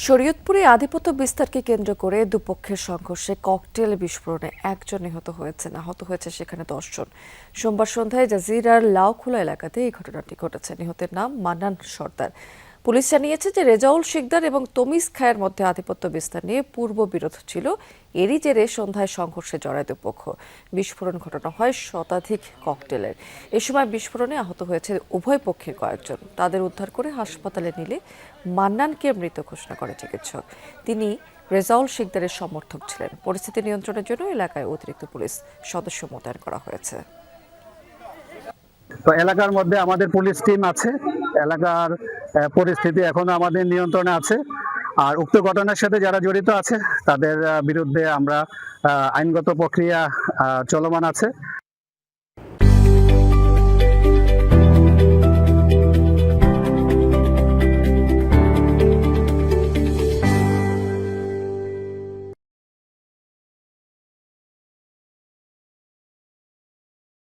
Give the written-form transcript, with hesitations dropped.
শরীয়তপুরে আধিপত্য বিস্তারকে কেন্দ্র করে দুপক্ষের সংঘর্ষে ককটেল বিস্ফোরণে একজন নিহত হয়েছেন, আহত হয়েছে সেখানে 10 জন। সোমবার সন্ধ্যায় জাজিরার লাউখোলা এলাকাতে এই ঘটনাটি ঘটেছে। নিহতের নাম মান্নান সর্দার। পুলিশ জানিয়েছে যে রেজাউল শিকদার এবং তমিজ খায়ের মধ্যে আধিপত্য বিস্তার নিয়ে পূর্ব বিরোধ ছিল। এরই জেরে সন্ধ্যায় সংঘর্ষে জড়ায় দুপক্ষ। বিস্ফোরণ ঘটানো হয় শতাধিক ককটেলের। এ সময় বিস্ফোরণে আহত হয়েছে উভয় পক্ষের কয়েকজন। তাদের উদ্ধার করে হাসপাতালে নিলে মান্নানকে মৃত ঘোষণা করে চিকিৎসক। তিনি রেজাউল শিকদারের সমর্থক ছিলেন। পরিস্থিতি নিয়ন্ত্রণের জন্য এলাকায় অতিরিক্ত পুলিশ সদস্য মোতায়েন করা হয়েছে। তো এলাকার মধ্যে আমাদের পুলিশ টিম আছে। এলাকার পরিস্থিতি এখনো আমাদের নিয়ন্ত্রণে আছে। আর উক্ত ঘটনার সাথে যারা জড়িত আছে তাদের বিরুদ্ধে আমরা আইনগত প্রক্রিয়া চলমান আছে।